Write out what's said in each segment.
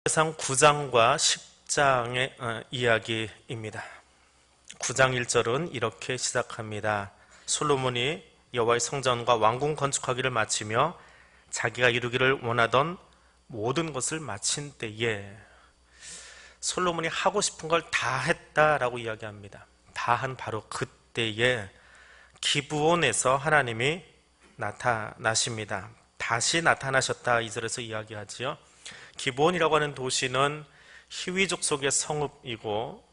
상 9장과 10장의 이야기입니다. 9장 1절은 이렇게 시작합니다. 솔로몬이 여호와의 성전과 왕궁 건축하기를 마치며 자기가 이루기를 원하던 모든 것을 마친 때에, 솔로몬이 하고 싶은 걸 다 했다라고 이야기합니다. 다 한 바로 그때에 기브온에서 하나님이 나타나십니다. 다시 나타나셨다, 2절에서 이야기하지요. 기브온이라고 하는 도시는 히위족 속의 성읍이고,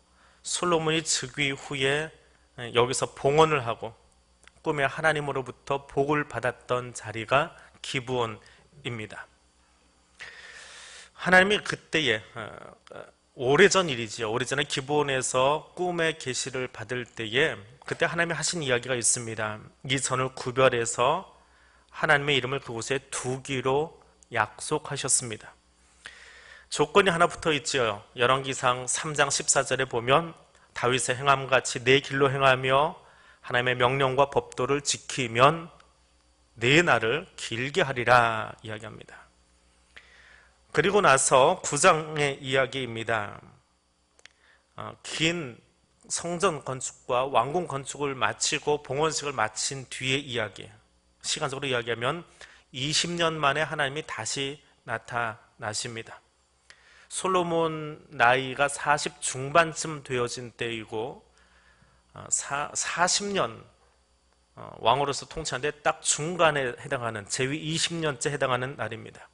솔로몬이 즉위 후에 여기서 봉헌을 하고 꿈에 하나님으로부터 복을 받았던 자리가 기브온입니다. 하나님이 그때에, 오래전 일이지요. 오래전에 기브온에서 꿈의 계시를 받을 때에 그때 하나님이 하신 이야기가 있습니다. 이 전을 구별해서 하나님의 이름을 그곳에 두기로 약속하셨습니다. 조건이 하나 붙어 있지요. 열왕기상 3장 14절에 보면 다윗의 행함같이 내 길로 행하며 하나님의 명령과 법도를 지키면 내 날을 길게 하리라 이야기합니다. 그리고 나서 9장의 이야기입니다. 긴 성전 건축과 왕궁 건축을 마치고 봉헌식을 마친 뒤의 이야기, 시간적으로 이야기하면 20년 만에 하나님이 다시 나타나십니다. 솔로몬 나이가 40 중반쯤 되어진 때이고 40년 왕으로서 통치하는데 딱 중간에 해당하는, 재위 20년째 해당하는 날입니다.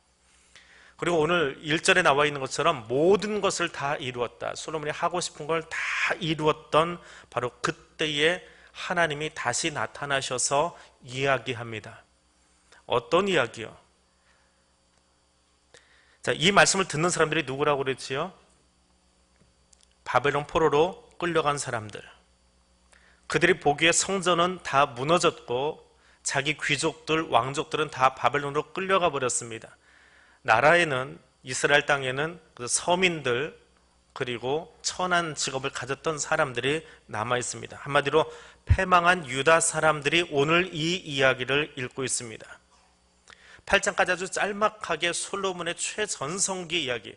그리고 오늘 1절에 나와 있는 것처럼 모든 것을 다 이루었다, 솔로몬이 하고 싶은 걸 다 이루었던 바로 그때에 하나님이 다시 나타나셔서 이야기합니다. 어떤 이야기요? 자, 이 말씀을 듣는 사람들이 누구라고 그랬지요? 바벨론 포로로 끌려간 사람들. 그들이 보기에 성전은 다 무너졌고 자기 귀족들, 왕족들은 다 바벨론으로 끌려가 버렸습니다. 나라에는, 이스라엘 땅에는 서민들 그리고 천한 직업을 가졌던 사람들이 남아 있습니다. 한마디로 패망한 유다 사람들이 오늘 이 이야기를 읽고 있습니다. 8장까지 아주 짤막하게 솔로몬의 최전성기 이야기,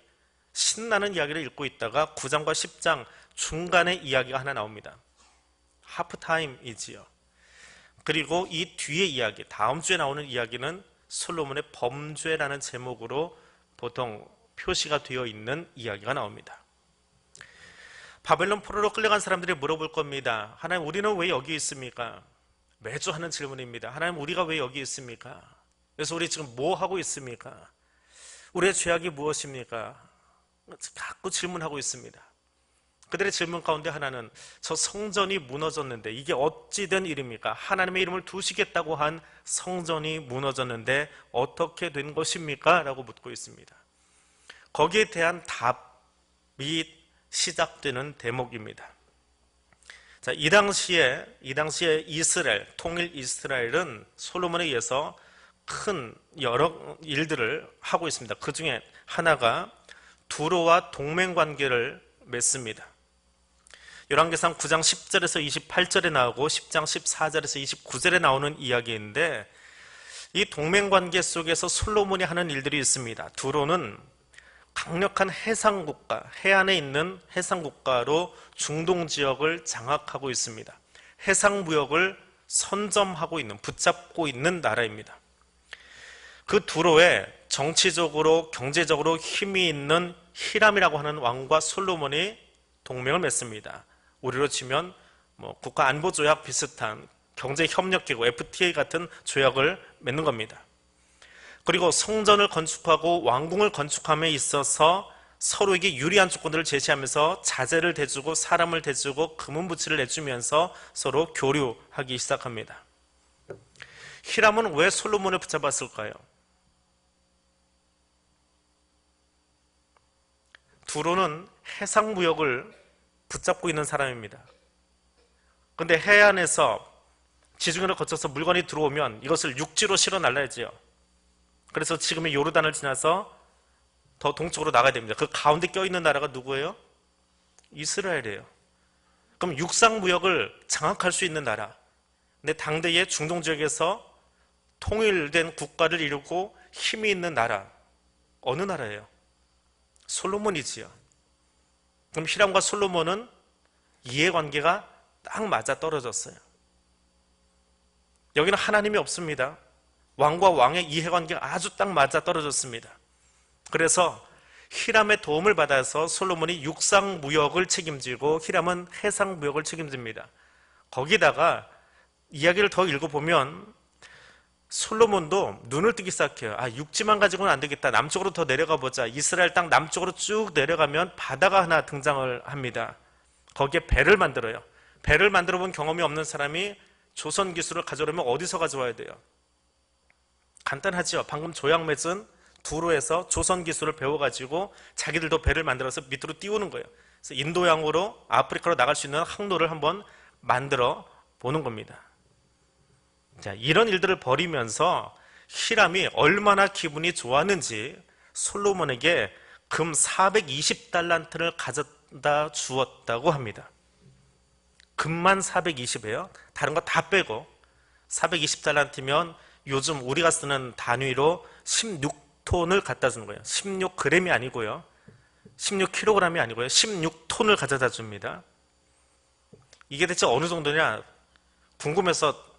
신나는 이야기를 읽고 있다가 9장과 10장 중간에 이야기가 하나 나옵니다. 하프타임이지요. 그리고 이 뒤의 이야기, 다음 주에 나오는 이야기는 솔로몬의 범죄라는 제목으로 보통 표시가 되어 있는 이야기가 나옵니다. 바벨론 포로로 끌려간 사람들이 물어볼 겁니다. 하나님, 우리는 왜 여기 있습니까? 매주 하는 질문입니다. 하나님, 우리가 왜 여기 있습니까? 그래서 우리 지금 뭐 하고 있습니까? 우리의 죄악이 무엇입니까? 자꾸 질문하고 있습니다. 그들의 질문 가운데 하나는, 저 성전이 무너졌는데 이게 어찌 된 일입니까? 하나님의 이름을 두시겠다고 한 성전이 무너졌는데 어떻게 된 것입니까? 라고 묻고 있습니다. 거기에 대한 답이 시작되는 대목입니다. 자, 이 당시에 이스라엘, 통일 이스라엘은 솔로몬에 의해서 큰 여러 일들을 하고 있습니다. 그 중에 하나가 두로와 동맹 관계를 맺습니다. 열왕기상 9장 10절에서 28절에 나오고 10장 14절에서 29절에 나오는 이야기인데, 이 동맹 관계 속에서 솔로몬이 하는 일들이 있습니다. 두로는 강력한 해상국가, 해안에 있는 해상국가로 중동 지역을 장악하고 있습니다. 해상무역을 선점하고 있는, 붙잡고 있는 나라입니다. 그 두로에 정치적으로, 경제적으로 힘이 있는 히람이라고 하는 왕과 솔로몬이 동맹을 맺습니다. 우리로 치면 국가안보조약 비슷한 경제협력기구 FTA 같은 조약을 맺는 겁니다. 그리고 성전을 건축하고 왕궁을 건축함에 있어서 서로에게 유리한 조건들을 제시하면서 자재를 대주고 사람을 대주고 금은부치를 내주면서 서로 교류하기 시작합니다. 히람은 왜 솔로몬을 붙잡았을까요? 두로는 해상무역을 붙잡고 있는 사람입니다. 그런데 해안에서 지중해를 거쳐서 물건이 들어오면 이것을 육지로 실어 날라야지요. 그래서 지금의 요르단을 지나서 더 동쪽으로 나가야 됩니다. 그 가운데 껴있는 나라가 누구예요? 이스라엘이에요. 그럼 육상무역을 장악할 수 있는 나라, 근데 당대의 중동 지역에서 통일된 국가를 이루고 힘이 있는 나라, 어느 나라예요? 솔로몬이지요. 그럼 히람과 솔로몬은 이해관계가 딱 맞아 떨어졌어요. 여기는 하나님이 없습니다. 왕과 왕의 이해관계가 아주 딱 맞아 떨어졌습니다. 그래서 히람의 도움을 받아서 솔로몬이 육상무역을 책임지고 히람은 해상무역을 책임집니다. 거기다가 이야기를 더 읽어보면 솔로몬도 눈을 뜨기 시작해요. 육지만 가지고는 안 되겠다. 남쪽으로 더 내려가 보자. 이스라엘 땅 남쪽으로 쭉 내려가면 바다가 하나 등장을 합니다. 거기에 배를 만들어요. 배를 만들어 본 경험이 없는 사람이 조선 기술을 가져오려면 어디서 가져와야 돼요? 간단하죠. 방금 조약 맺은 두로에서 조선 기술을 배워가지고 자기들도 배를 만들어서 밑으로 띄우는 거예요. 그래서 인도양으로 아프리카로 나갈 수 있는 항로를 한번 만들어 보는 겁니다. 자, 이런 일들을 벌이면서 히람이 얼마나 기분이 좋았는지 솔로몬에게 금 420달란트를 가져다 주었다고 합니다. 금만 420이에요. 다른 거 다 빼고 420달란트면 요즘 우리가 쓰는 단위로 16톤을 갖다 주는 거예요. 16g이 아니고요. 16kg이 아니고요. 16톤을 가져다 줍니다. 이게 대체 어느 정도냐 궁금해서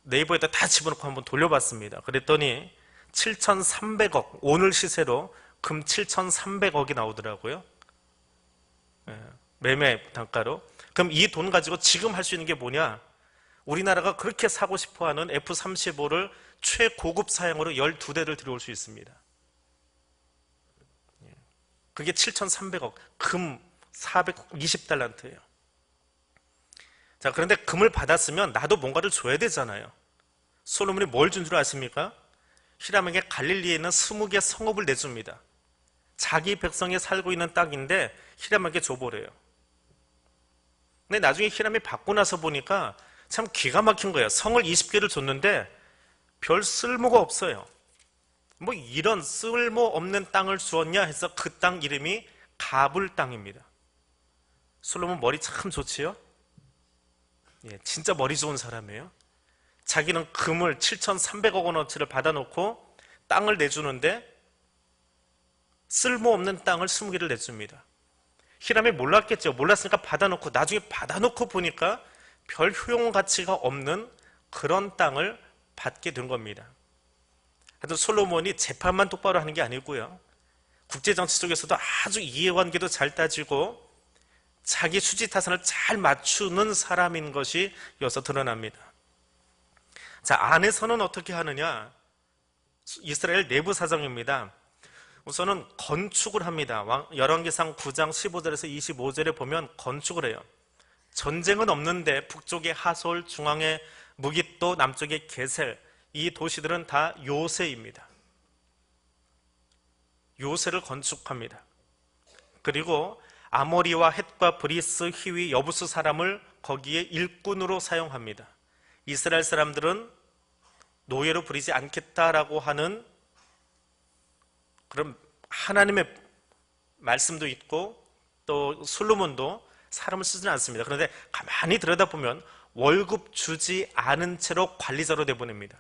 네이버에다 다 집어넣고 한번 돌려봤습니다. 그랬더니 7,300억, 오늘 시세로 금 7,300억이 나오더라고요. 매매 단가로. 그럼 이 돈 가지고 지금 할 수 있는 게 뭐냐? 우리나라가 그렇게 사고 싶어하는 F-35를 최고급 사양으로 12대를 들여올 수 있습니다. 그게 7,300억, 금 420달란트예요. 자, 그런데 금을 받았으면 나도 뭔가를 줘야 되잖아요. 솔로몬이 뭘 준 줄 아십니까? 히람에게 갈릴리에 있는 20개 성읍을 내줍니다. 자기 백성이 살고 있는 땅인데 히람에게 줘보래요. 근데 나중에 히람이 받고 나서 보니까 참 기가 막힌 거예요. 성을 20개를 줬는데 별 쓸모가 없어요. 뭐 이런 쓸모없는 땅을 주었냐 해서 그 땅 이름이 가불 땅입니다. 솔로몬 머리 참 좋지요? 진짜 머리 좋은 사람이에요. 자기는 금을 7,300억 원어치를 받아놓고 땅을 내주는데 쓸모없는 땅을 20개를 내줍니다. 히람이 몰랐겠죠. 몰랐으니까 받아놓고 나중에 받아놓고 보니까 별 효용 가치가 없는 그런 땅을 받게 된 겁니다. 하여튼 솔로몬이 재판만 똑바로 하는 게 아니고요. 국제정치 속에서도 아주 이해관계도 잘 따지고 자기 수지타산을 잘 맞추는 사람인 것이 여기서 드러납니다. 자, 안에서는 어떻게 하느냐? 이스라엘 내부 사정입니다. 우선은 건축을 합니다. 열왕기상 9장 15절에서 25절에 보면 건축을 해요. 전쟁은 없는데 북쪽의 하솔, 중앙의 무깃도, 남쪽의 게셀, 이 도시들은 다 요새입니다. 요새를 건축합니다. 그리고 아모리와 헷과 브리스, 히위, 여부스 사람을 거기에 일꾼으로 사용합니다. 이스라엘 사람들은 노예로 부리지 않겠다라고 하는 그런 하나님의 말씀도 있고 또 솔로몬도 사람을 쓰지는 않습니다. 그런데 가만히 들여다보면 월급 주지 않은 채로 관리자로 내보냅니다.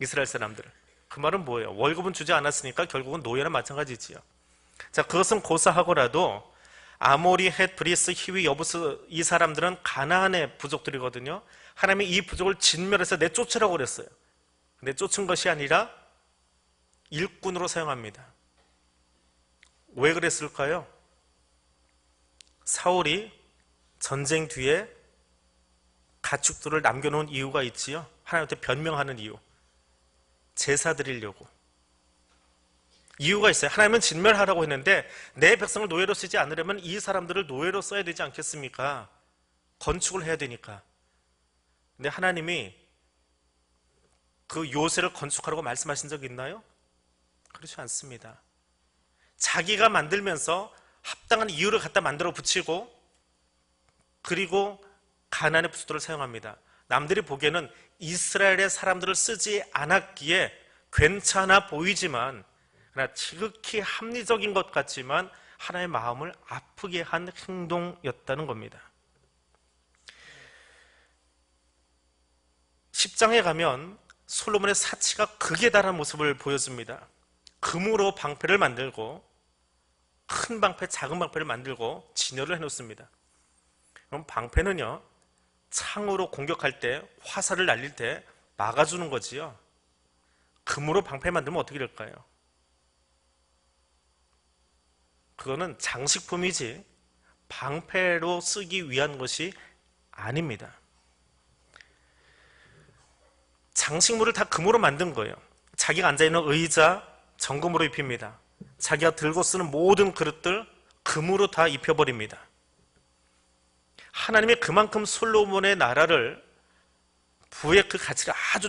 이스라엘 사람들을. 그 말은 뭐예요? 월급은 주지 않았으니까 결국은 노예나 마찬가지지요. 자, 그것은 고사하고라도 아모리, 헷, 브리스, 히위, 여부스 이 사람들은 가나안의 부족들이거든요. 하나님이 이 부족을 진멸해서 내쫓으라고 그랬어요. 근데 쫓은 것이 아니라 일꾼으로 사용합니다. 왜 그랬을까요? 사울이 전쟁 뒤에 가축들을 남겨놓은 이유가 있지요. 하나님한테 변명하는 이유. 제사 드리려고. 이유가 있어요. 하나님은 진멸하라고 했는데 내 백성을 노예로 쓰지 않으려면 이 사람들을 노예로 써야 되지 않겠습니까? 건축을 해야 되니까. 근데 하나님이 그 요새를 건축하라고 말씀하신 적 있나요? 그렇지 않습니다. 자기가 만들면서 합당한 이유를 갖다 만들어 붙이고 그리고 가나안의 부수들을 사용합니다. 남들이 보기에는 이스라엘의 사람들을 쓰지 않았기에 괜찮아 보이지만 그러나 지극히 합리적인 것 같지만 하나님의 마음을 아프게 한 행동이었다는 겁니다. 10장에 가면 솔로몬의 사치가 극에 달한 모습을 보여줍니다. 금으로 방패를 만들고 큰 방패, 작은 방패를 만들고 진열을 해놓습니다. 그럼 방패는요, 창으로 공격할 때, 화살을 날릴 때 막아주는 거지요. 금으로 방패 만들면 어떻게 될까요? 그거는 장식품이지 방패로 쓰기 위한 것이 아닙니다. 장식물을 다 금으로 만든 거예요. 자기가 앉아있는 의자 정금으로 입힙니다. 자기가 들고 쓰는 모든 그릇들 금으로 다 입혀버립니다. 하나님이 그만큼 솔로몬의 나라를 부의 그 가치를 아주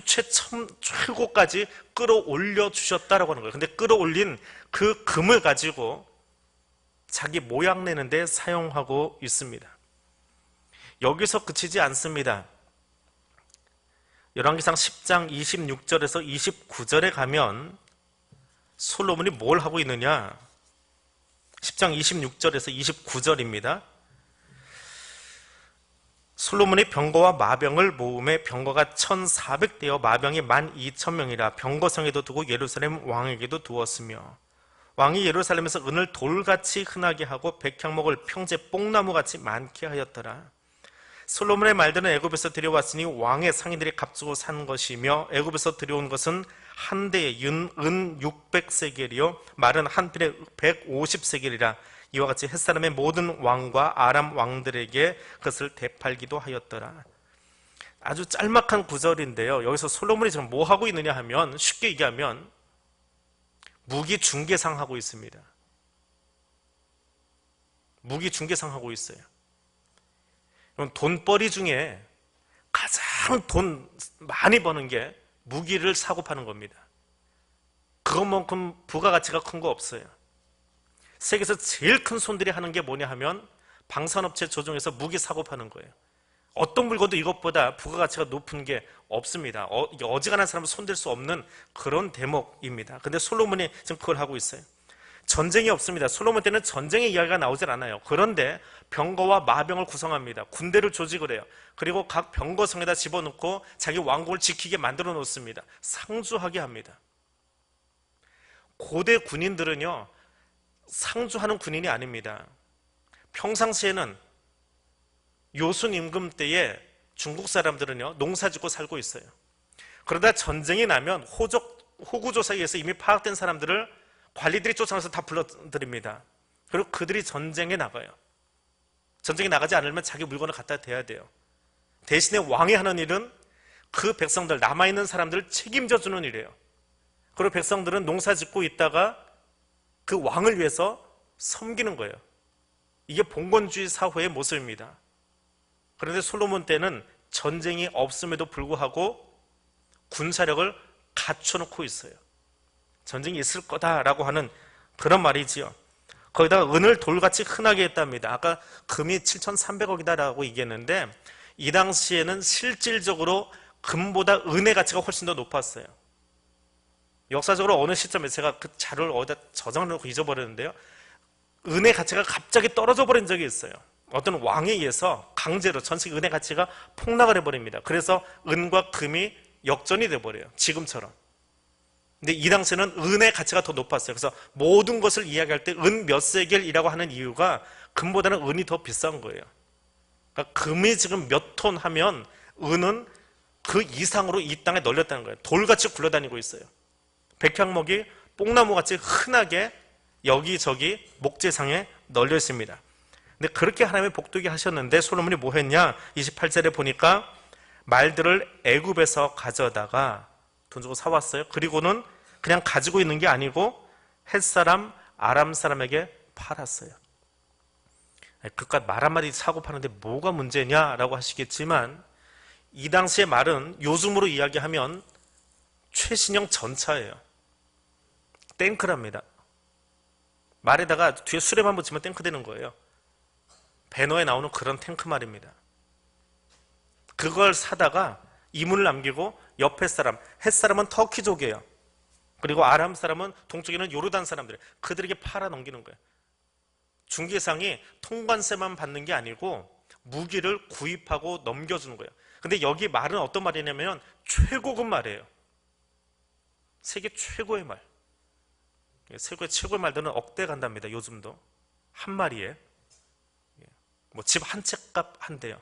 최고까지 끌어올려 주셨다라고 하는 거예요. 근데 끌어올린 그 금을 가지고 자기 모양 내는 데 사용하고 있습니다. 여기서 그치지 않습니다. 열왕기상 10장 26절에서 29절에 가면 솔로몬이 뭘 하고 있느냐? 10장 26절에서 29절입니다. 솔로몬이 병거와 마병을 모음에 병거가 1,400대여 마병이 12,000명이라 병거성에도 두고 예루살렘 왕에게도 두었으며 왕이 예루살렘에서 은을 돌같이 흔하게 하고 백향목을 평제 뽕나무같이 많게 하였더라. 솔로몬의 말들은 애굽에서 들여왔으니 왕의 상인들이 값주고 산 것이며 애굽에서 들여온 것은 한 대에 은 600세겔이요 말은 한 필에 150세겔이라. 이와 같이 햇사람의 모든 왕과 아람 왕들에게 그것을 되팔기도 하였더라. 아주 짤막한 구절인데요. 여기서 솔로몬이 지금 뭐 하고 있느냐 하면 쉽게 얘기하면 무기 중개상 하고 있습니다. 무기 중개상 하고 있어요. 돈벌이 중에 가장 돈 많이 버는 게 무기를 사고 파는 겁니다. 그것만큼 부가가치가 큰 거 없어요. 세계에서 제일 큰 손들이 하는 게 뭐냐 하면 방산업체 조종해서 무기 사고 파는 거예요. 어떤 물건도 이것보다 부가가치가 높은 게 없습니다. 어지간한 사람은 손댈 수 없는 그런 대목입니다. 근데 솔로몬이 지금 그걸 하고 있어요. 전쟁이 없습니다. 솔로몬 때는 전쟁의 이야기가 나오질 않아요. 그런데 병거와 마병을 구성합니다. 군대를 조직을 해요. 그리고 각 병거성에다 집어넣고 자기 왕국을 지키게 만들어 놓습니다. 상주하게 합니다. 고대 군인들은요, 상주하는 군인이 아닙니다. 평상시에는 요순 임금 때에 중국 사람들은요, 농사 짓고 살고 있어요. 그러다 전쟁이 나면 호구조사에 의해서 이미 파악된 사람들을 관리들이 쫓아가서 다 불러들입니다. 그리고 그들이 전쟁에 나가요. 전쟁에 나가지 않으면 자기 물건을 갖다 대야 돼요. 대신에 왕이 하는 일은 그 백성들, 남아있는 사람들을 책임져 주는 일이에요. 그리고 백성들은 농사 짓고 있다가 그 왕을 위해서 섬기는 거예요. 이게 봉건주의 사회의 모습입니다. 그런데 솔로몬 때는 전쟁이 없음에도 불구하고 군사력을 갖춰놓고 있어요. 전쟁이 있을 거다라고 하는 그런 말이지요. 거기다가 은을 돌같이 흔하게 했답니다. 아까 금이 7,300억이다라고 얘기했는데 이 당시에는 실질적으로 금보다 은의 가치가 훨씬 더 높았어요. 역사적으로 어느 시점에 제가 그 자료를 어디다 저장해놓고 잊어버렸는데요. 은의 가치가 갑자기 떨어져 버린 적이 있어요. 어떤 왕에 의해서 강제로 전 세계 은의 가치가 폭락을 해버립니다. 그래서 은과 금이 역전이 돼버려요. 지금처럼. 근데 이 당시에는 은의 가치가 더 높았어요. 그래서 모든 것을 이야기할 때 은 몇 세겔이라고 하는 이유가 금보다는 은이 더 비싼 거예요. 그러니까 금이 지금 몇 톤 하면 은은 그 이상으로 이 땅에 널렸다는 거예요. 돌같이 굴러다니고 있어요. 백향목이 뽕나무같이 흔하게 여기저기 목재상에 널려 있습니다. 근데 그렇게 하나님이 복되게 하셨는데 솔로몬이 뭐 했냐? 28절에 보니까 말들을 애굽에서 가져다가 돈 주고 사왔어요. 그리고는 그냥 가지고 있는 게 아니고 햇사람, 아람 사람에게 팔았어요. 그깟 말 한마디 사고 파는데 뭐가 문제냐라고 하시겠지만 이 당시의 말은 요즘으로 이야기하면 최신형 전차예요. 탱크랍니다. 말에다가 뒤에 수레만 붙이면 탱크 되는 거예요. 배너에 나오는 그런 탱크 말입니다. 그걸 사다가 이문을 남기고 옆에 사람, 햇사람은 터키족이에요. 그리고 아람 사람은 동쪽에는 요르단 사람들, 그들에게 팔아 넘기는 거예요. 중개상이 통관세만 받는 게 아니고 무기를 구입하고 넘겨주는 거예요. 근데 여기 말은 어떤 말이냐면 최고급 말이에요. 세계 최고의 말. 세계 최고의 말들은 억대 간답니다. 요즘도. 한 마리에 뭐 집 한 채 값 한대요.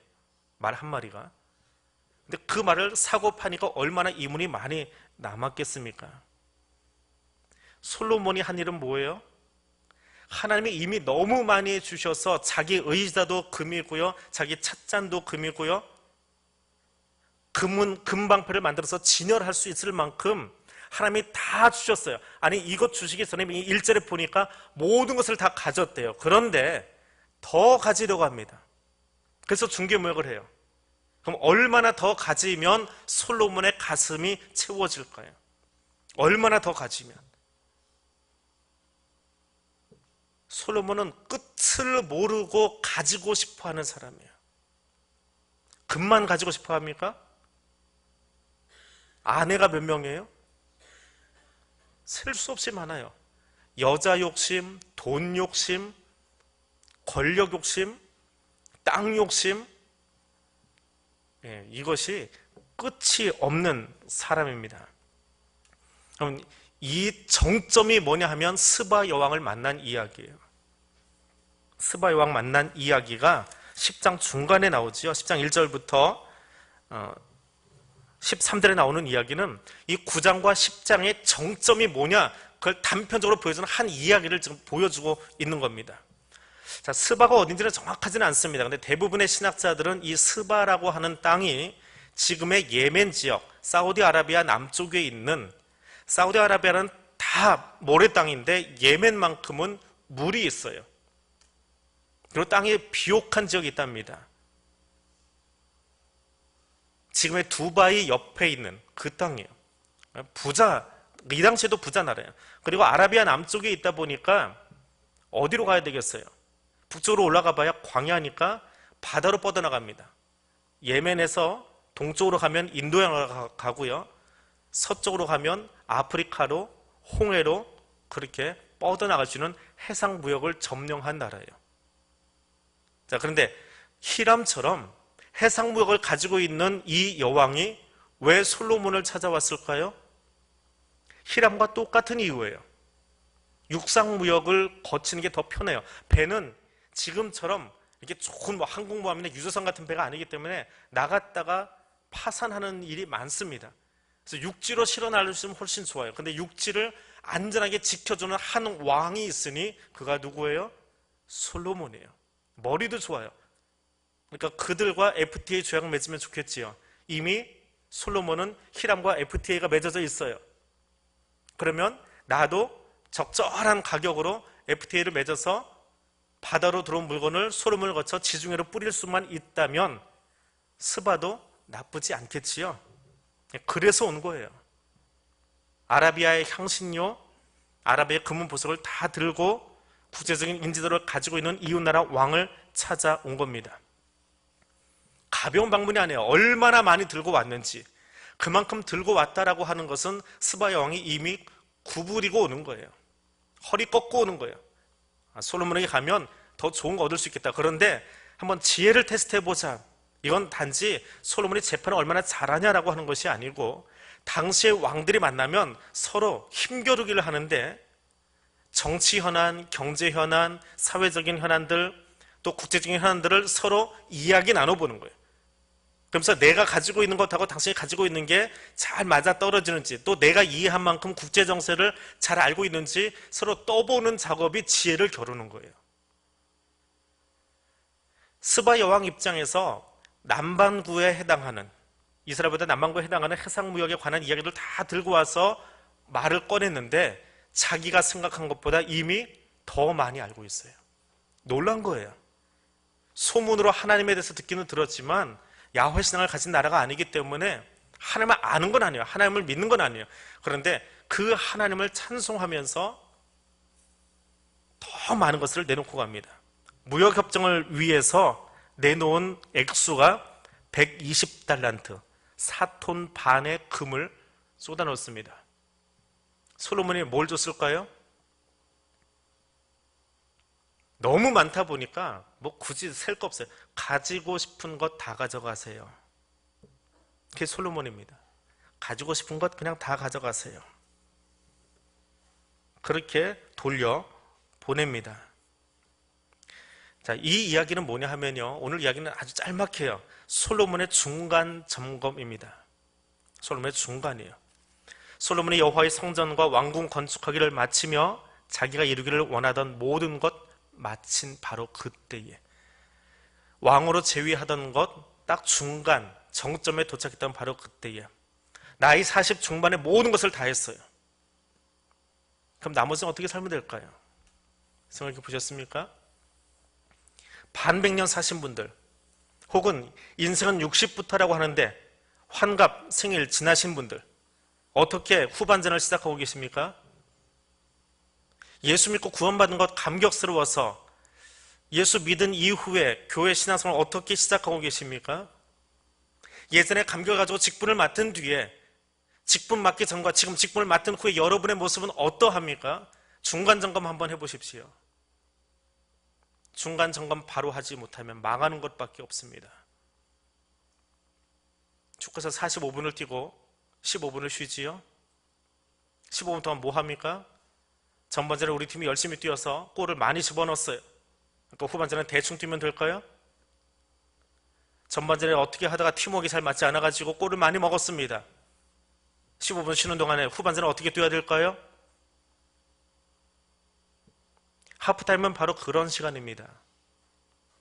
말 한 마리가. 근데 그 말을 사고 파니까 얼마나 이문이 많이 남았겠습니까? 솔로몬이 한 일은 뭐예요? 하나님이 이미 너무 많이 주셔서 자기 의자도 금이고요, 자기 찻잔도 금이고요, 금방패를 만들어서 진열할 수 있을 만큼 하나님이 다 주셨어요. 아니, 이것 주시기 전에 1절에 보니까 모든 것을 다 가졌대요. 그런데 더 가지려고 합니다. 그래서 중개무역을 해요. 그럼 얼마나 더 가지면 솔로몬의 가슴이 채워질까요? 얼마나 더 가지면? 솔로몬은 끝을 모르고 가지고 싶어 하는 사람이에요. 금만 가지고 싶어 합니까? 아내가 몇 명이에요? 셀 수 없이 많아요. 여자 욕심, 돈 욕심, 권력 욕심, 땅 욕심, 이것이 끝이 없는 사람입니다. 그럼 이 정점이 뭐냐 하면 스바 여왕을 만난 이야기예요. 스바 여왕 만난 이야기가 10장 중간에 나오지요. 10장 1절부터 13절에 나오는 이야기는 이 9장과 10장의 정점이 뭐냐, 그걸 단편적으로 보여주는 한 이야기를 지금 보여주고 있는 겁니다. 자, 스바가 어딘지는 정확하지는 않습니다. 근데 대부분의 신학자들은 이 스바라고 하는 땅이 지금의 예멘 지역, 사우디아라비아 남쪽에 있는, 사우디아라비아는 다 모래 땅인데 예멘만큼은 물이 있어요. 그리고 땅이 비옥한 지역이 있답니다. 지금의 두바이 옆에 있는 그 땅이에요. 이 당시에도 부자 나라예요. 그리고 아라비아 남쪽에 있다 보니까 어디로 가야 되겠어요? 북쪽으로 올라가 봐야 광야니까 바다로 뻗어나갑니다. 예멘에서 동쪽으로 가면 인도양으로 가고요, 서쪽으로 가면 아프리카로, 홍해로 그렇게 뻗어나갈 수 있는 해상무역을 점령한 나라예요. 자, 그런데 히람처럼 해상무역을 가지고 있는 이 여왕이 왜 솔로몬을 찾아왔을까요? 히람과 똑같은 이유예요. 육상무역을 거치는 게 더 편해요. 배는 지금처럼 이렇게 좋은 항공모함이나 유조선 같은 배가 아니기 때문에 나갔다가 파산하는 일이 많습니다. 그래서 육지로 실어 날릴 수 있으면 훨씬 좋아요. 근데 육지를 안전하게 지켜주는 한 왕이 있으니 그가 누구예요? 솔로몬이에요. 머리도 좋아요. 그러니까 그들과 FTA 조약 맺으면 좋겠지요. 이미 솔로몬은 히람과 FTA가 맺어져 있어요. 그러면 나도 적절한 가격으로 FTA를 맺어서 바다로 들어온 물건을 소름을 거쳐 지중해로 뿌릴 수만 있다면 스바도 나쁘지 않겠지요. 그래서 온 거예요. 아라비아의 향신료, 아라비아의 금은 보석을 다 들고 국제적인 인지도를 가지고 있는 이웃나라 왕을 찾아온 겁니다. 가벼운 방문이 아니에요. 얼마나 많이 들고 왔는지, 그만큼 들고 왔다라고 하는 것은 스바 여왕이 이미 구부리고 오는 거예요. 허리 꺾고 오는 거예요. 솔로몬에게 가면 더 좋은 거 얻을 수 있겠다. 그런데 한번 지혜를 테스트해보자. 이건 단지 솔로몬이 재판을 얼마나 잘하냐라고 하는 것이 아니고, 당시의 왕들이 만나면 서로 힘겨루기를 하는데 정치 현안, 경제 현안, 사회적인 현안들, 또 국제적인 현안들을 서로 이야기 나눠보는 거예요. 그러면서 내가 가지고 있는 것하고 당신이 가지고 있는 게 잘 맞아 떨어지는지, 또 내가 이해한 만큼 국제 정세를 잘 알고 있는지 서로 떠보는 작업이 지혜를 겨루는 거예요. 스바 여왕 입장에서 남반구에 해당하는, 이스라엘보다 남반구에 해당하는 해상무역에 관한 이야기들 다 들고 와서 말을 꺼냈는데 자기가 생각한 것보다 이미 더 많이 알고 있어요. 놀란 거예요. 소문으로 하나님에 대해서 듣기는 들었지만 야훼 신앙을 가진 나라가 아니기 때문에 하나님을 아는 건 아니에요. 하나님을 믿는 건 아니에요. 그런데 그 하나님을 찬송하면서 더 많은 것을 내놓고 갑니다. 무역협정을 위해서 내놓은 액수가 120달란트, 4톤 반의 금을 쏟아넣었습니다. 솔로몬이 뭘 줬을까요? 너무 많다 보니까 뭐 굳이 셀 거 없어요. 가지고 싶은 것 다 가져가세요. 그게 솔로몬입니다. 가지고 싶은 것 그냥 다 가져가세요. 그렇게 돌려 보냅니다. 자, 이 이야기는 뭐냐 하면요, 오늘 이야기는 아주 짤막해요. 솔로몬의 중간 점검입니다. 솔로몬의 중간이에요. 솔로몬이 여호와의 성전과 왕궁 건축하기를 마치며 자기가 이루기를 원하던 모든 것 마친 바로 그때에, 왕으로 재위하던 것 딱 중간 정점에 도착했던 바로 그때에 나이 40 중반에 모든 것을 다 했어요. 그럼 나머지는 어떻게 살면 될까요? 생각해 보셨습니까? 반백년 사신 분들, 혹은 인생은 60부터라고 하는데 환갑, 생일 지나신 분들, 어떻게 후반전을 시작하고 계십니까? 예수 믿고 구원받은 것 감격스러워서 예수 믿은 이후에 교회 신앙생활을 어떻게 시작하고 계십니까? 예전에 감격을 가지고 직분을 맡은 뒤에, 직분 맡기 전과 지금 직분을 맡은 후에 여러분의 모습은 어떠합니까? 중간 점검 한번 해보십시오. 중간 점검 바로 하지 못하면 망하는 것밖에 없습니다. 축구에서 45분을 뛰고 15분을 쉬지요. 15분 동안 뭐 합니까? 전반전에 우리 팀이 열심히 뛰어서 골을 많이 집어넣었어요. 또 후반전에 대충 뛰면 될까요? 전반전에 어떻게 하다가 팀워크가 잘 맞지 않아가지고 골을 많이 먹었습니다. 15분 쉬는 동안에 후반전에 어떻게 뛰어야 될까요? 하프타임은 바로 그런 시간입니다.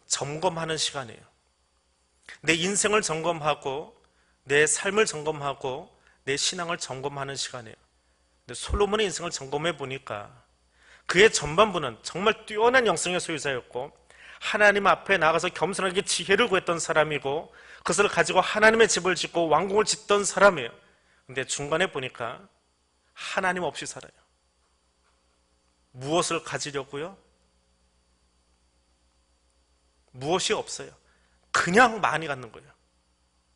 점검하는 시간이에요. 내 인생을 점검하고 내 삶을 점검하고 내 신앙을 점검하는 시간이에요. 근데 솔로몬의 인생을 점검해 보니까 그의 전반부는 정말 뛰어난 영성의 소유자였고 하나님 앞에 나가서 겸손하게 지혜를 구했던 사람이고 그것을 가지고 하나님의 집을 짓고 왕궁을 짓던 사람이에요. 근데 중간에 보니까 하나님 없이 살아요. 무엇을 가지려고요? 무엇이 없어요. 그냥 많이 갖는 거예요.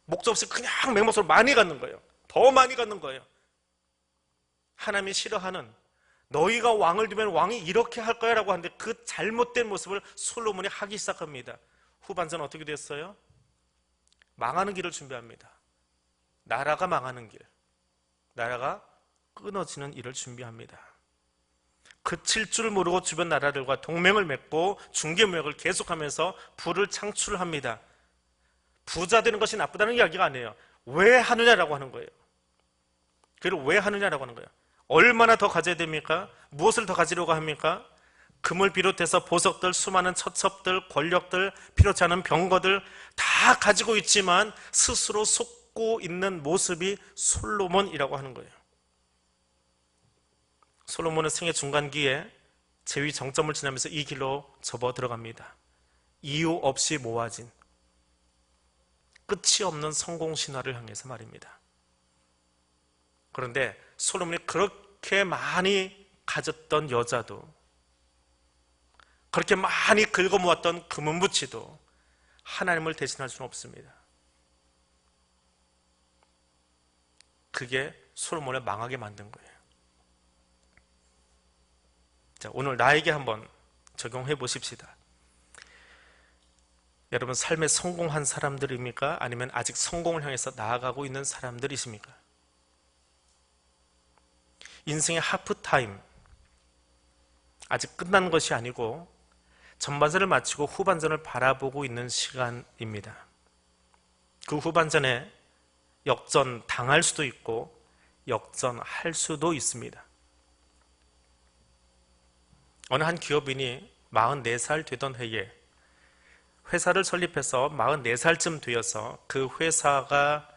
목적 없이 그냥 맹목적으로 많이 갖는 거예요. 더 많이 갖는 거예요. 하나님이 싫어하는, 너희가 왕을 두면 왕이 이렇게 할 거야 라고 하는데 그 잘못된 모습을 솔로몬이 하기 시작합니다. 후반전 어떻게 됐어요? 망하는 길을 준비합니다. 나라가 망하는 길, 나라가 끊어지는 일을 준비합니다. 그칠 줄 모르고 주변 나라들과 동맹을 맺고 중개무역을 계속하면서 부를 창출합니다. 부자 되는 것이 나쁘다는 이야기가 아니에요. 왜 하느냐라고 하는 거예요. 그걸 왜 하느냐라고 하는 거예요. 얼마나 더 가져야 됩니까? 무엇을 더 가지려고 합니까? 금을 비롯해서 보석들, 수많은 처첩들, 권력들, 필요치 않은 병거들 다 가지고 있지만 스스로 속고 있는 모습이 솔로몬이라고 하는 거예요. 솔로몬은 생애 중간기에 재위 정점을 지나면서 이 길로 접어 들어갑니다. 이유 없이 모아진 끝이 없는 성공 신화를 향해서 말입니다. 그런데 솔로몬이 그렇게 많이 가졌던 여자도, 그렇게 많이 긁어 모았던 금은부치도 하나님을 대신할 수는 없습니다. 그게 솔로몬을 망하게 만든 거예요. 자, 오늘 나에게 한번 적용해 보십시다. 여러분, 삶에 성공한 사람들입니까? 아니면 아직 성공을 향해서 나아가고 있는 사람들이십니까? 인생의 하프타임, 아직 끝난 것이 아니고 전반전을 마치고 후반전을 바라보고 있는 시간입니다. 그 후반전에 역전 당할 수도 있고 역전할 수도 있습니다. 어느 한 기업인이 44살 되던 해에 회사를 설립해서 44살쯤 되어서 그 회사가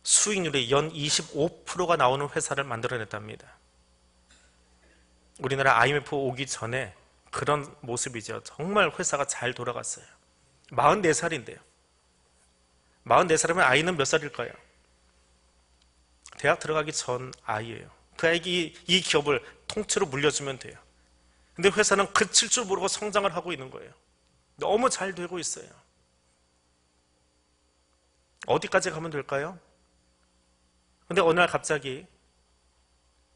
수익률이 연 25%가 나오는 회사를 만들어냈답니다. 우리나라 IMF 오기 전에 그런 모습이죠. 정말 회사가 잘 돌아갔어요. 44살인데요. 44살이면 아이는 몇 살일까요? 대학 들어가기 전 아이예요. 그 아이에게 이 기업을 통째로 물려주면 돼요. 근데 회사는 그칠 줄 모르고 성장을 하고 있는 거예요. 너무 잘 되고 있어요. 어디까지 가면 될까요? 근데 어느 날 갑자기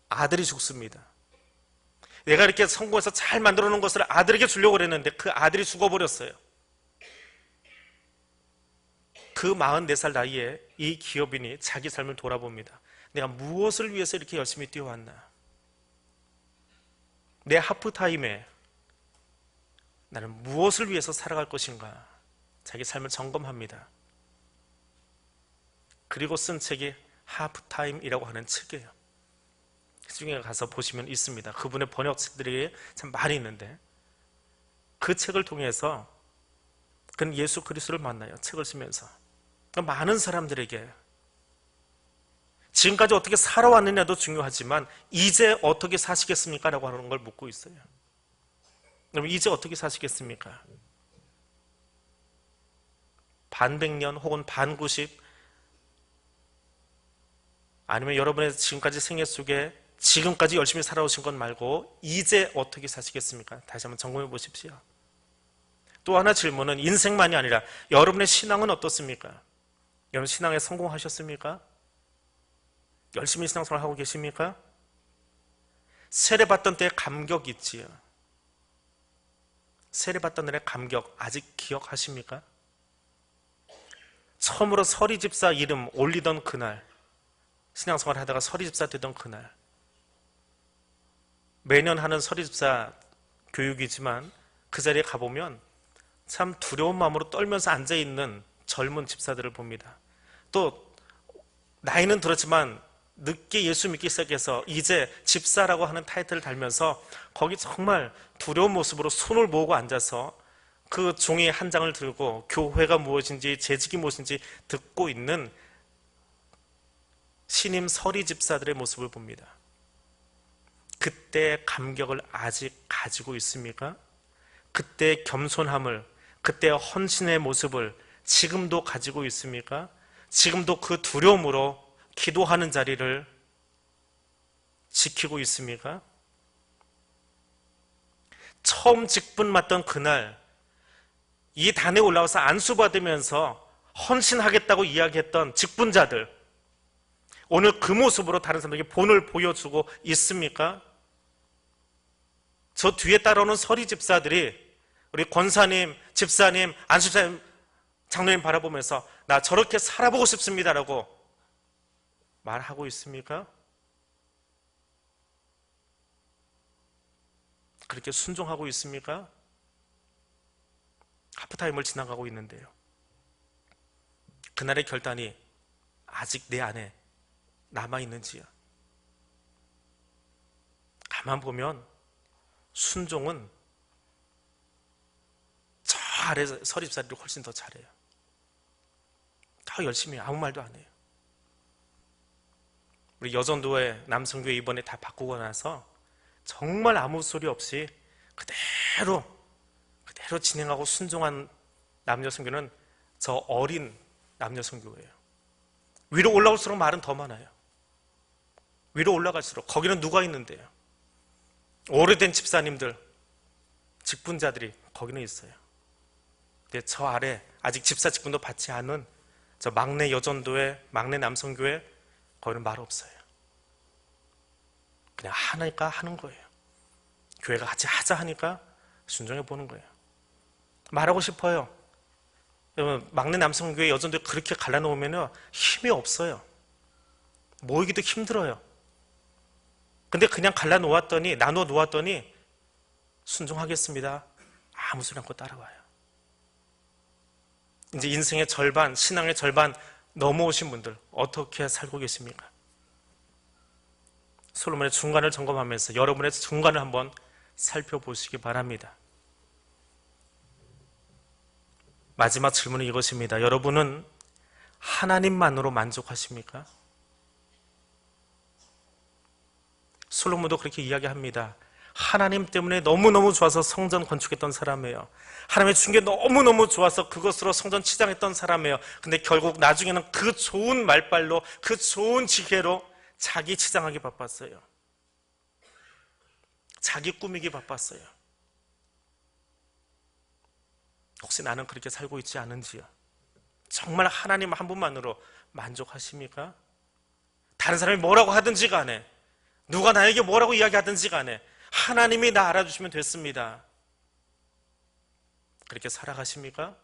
아들이 죽습니다. 내가 이렇게 성공해서 잘 만들어 놓은 것을 아들에게 주려고 그랬는데 그 아들이 죽어버렸어요. 그 44살 나이에 이 기업인이 자기 삶을 돌아봅니다. 내가 무엇을 위해서 이렇게 열심히 뛰어왔나? 내 하프타임에, 나는 무엇을 위해서 살아갈 것인가? 자기 삶을 점검합니다. 그리고 쓴 책이 하프타임이라고 하는 책이에요. 그 중에 가서 보시면 있습니다. 그분의 번역책들이 참 많이 있는데 그 책을 통해서 그는 예수 그리스도를 만나요. 책을 쓰면서. 많은 사람들에게 지금까지 어떻게 살아왔느냐도 중요하지만 이제 어떻게 사시겠습니까? 라고 하는 걸 묻고 있어요. 그럼 이제 어떻게 사시겠습니까? 반백년 혹은 반구십 아니면 여러분의 지금까지 생애 속에 지금까지 열심히 살아오신 것 말고 이제 어떻게 사시겠습니까? 다시 한번 점검해 보십시오. 또 하나 질문은 인생만이 아니라 여러분의 신앙은 어떻습니까? 여러분 신앙에 성공하셨습니까? 열심히 신앙생활 하고 계십니까? 세례받던 때의 감격 있지요. 세례받던 날의 감격 아직 기억하십니까? 처음으로 서리집사 이름 올리던 그날, 신앙생활 하다가 서리집사 되던 그날, 매년 하는 서리집사 교육이지만 그 자리에 가보면 참 두려운 마음으로 떨면서 앉아있는 젊은 집사들을 봅니다. 또 나이는 들었지만 늦게 예수 믿기 시작해서 이제 집사라고 하는 타이틀을 달면서 거기 정말 두려운 모습으로 손을 모으고 앉아서 그 종이 한 장을 들고 교회가 무엇인지 재직이 무엇인지 듣고 있는 신임 서리 집사들의 모습을 봅니다. 그때의 감격을 아직 가지고 있습니까? 그때의 겸손함을, 그때의 헌신의 모습을 지금도 가지고 있습니까? 지금도 그 두려움으로 기도하는 자리를 지키고 있습니까? 처음 직분 맡던 그날 이 단에 올라와서 안수받으면서 헌신하겠다고 이야기했던 직분자들, 오늘 그 모습으로 다른 사람들에게 본을 보여주고 있습니까? 저 뒤에 따라오는 서리 집사들이 우리 권사님, 집사님, 안수사님, 장로님 바라보면서 나 저렇게 살아보고 싶습니다라고 말하고 있습니까? 그렇게 순종하고 있습니까? 하프타임을 지나가고 있는데요. 그날의 결단이 아직 내 안에 남아있는지요? 가만 보면 순종은 저 아래 서립사들이 훨씬 더 잘해요. 더 열심히 해요. 아무 말도 안 해요. 우리 여전도회 남성교회 이번에 다 바꾸고 나서 정말 아무 소리 없이 그대로 진행하고 순종한 남녀성교는 저 어린 남녀성교회예요. 위로 올라올수록 말은 더 많아요. 위로 올라갈수록 거기는 누가 있는데요? 오래된 집사님들, 직분자들이 거기는 있어요. 근데 저 아래 아직 집사 직분도 받지 않은 저 막내 여전도회, 막내 남성교회 거기는 말 없어요. 그냥 하니까 하는 거예요. 교회가 같이 하자 하니까 순종해 보는 거예요. 말하고 싶어요. 여러분, 막내 남성교회 여전도회 그렇게 갈라놓으면 힘이 없어요. 모이기도 힘들어요. 근데 그냥 갈라놓았더니, 나눠 놓았더니 순종하겠습니다. 아무 소리 않고 따라와요. 이제 인생의 절반, 신앙의 절반 넘어오신 분들 어떻게 살고 계십니까? 솔로몬의 중간을 점검하면서 여러분의 중간을 한번 살펴보시기 바랍니다. 마지막 질문은 이것입니다. 여러분은 하나님만으로 만족하십니까? 솔로몬도 그렇게 이야기합니다. 하나님 때문에 너무너무 좋아서 성전 건축했던 사람이에요. 하나님의 준 게 너무너무 좋아서 그것으로 성전 치장했던 사람이에요. 근데 결국 나중에는 그 좋은 말발로, 그 좋은 지혜로 자기 치장하기 바빴어요. 자기 꾸미기 바빴어요. 혹시 나는 그렇게 살고 있지 않은지요? 정말 하나님 한 분만으로 만족하십니까? 다른 사람이 뭐라고 하든지 간에, 누가 나에게 뭐라고 이야기하든지 간에 하나님이 나 알아주시면 됐습니다. 그렇게 살아가십니까?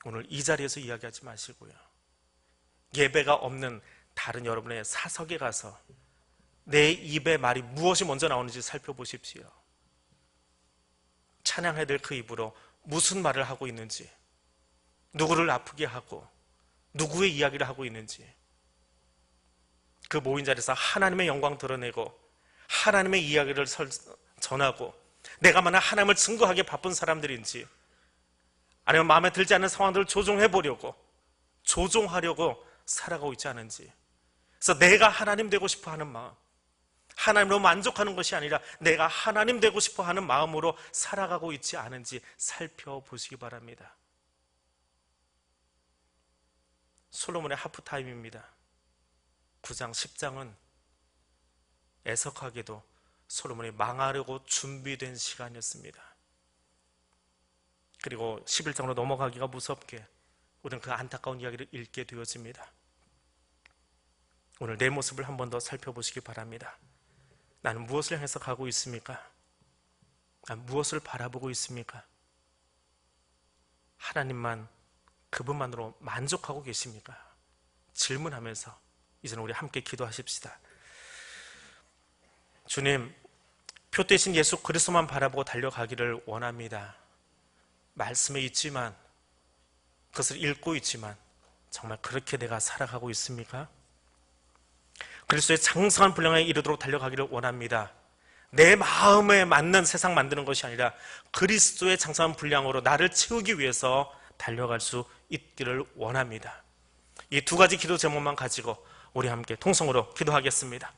오늘 이 자리에서 이야기하지 마시고요. 예배가 없는 다른 여러분의 사석에 가서 내 입에 말이 무엇이 먼저 나오는지 살펴보십시오. 찬양해야 될 그 입으로 무슨 말을 하고 있는지, 누구를 아프게 하고 누구의 이야기를 하고 있는지, 그 모인 자리에서 하나님의 영광 드러내고 하나님의 이야기를 전하고 내가 만약 하나님을 증거하기에 바쁜 사람들인지, 아니면 마음에 들지 않는 상황들을 조종하려고 살아가고 있지 않은지. 그래서 내가 하나님 되고 싶어 하는 마음, 하나님으로 만족하는 것이 아니라 내가 하나님 되고 싶어 하는 마음으로 살아가고 있지 않은지 살펴보시기 바랍니다. 솔로몬의 하프타임입니다. 9장, 10장은 애석하게도 솔로몬이 망하려고 준비된 시간이었습니다. 그리고 11장으로 넘어가기가 무섭게 우리는 그 안타까운 이야기를 읽게 되어집니다. 오늘 내 모습을 한 번 더 살펴보시기 바랍니다. 나는 무엇을 향해서 가고 있습니까? 난 무엇을 바라보고 있습니까? 하나님만, 그분만으로 만족하고 계십니까? 질문하면서 이제는 우리 함께 기도하십시다. 주님, 표 대신 예수 그리스도만 바라보고 달려가기를 원합니다. 말씀에 있지만, 그것을 읽고 있지만 정말 그렇게 내가 살아가고 있습니까? 그리스도의 장성한 분량에 이르도록 달려가기를 원합니다. 내 마음에 맞는 세상 만드는 것이 아니라 그리스도의 장성한 분량으로 나를 채우기 위해서 달려갈 수 있기를 원합니다. 이 두 가지 기도 제목만 가지고 우리 함께 통성으로 기도하겠습니다.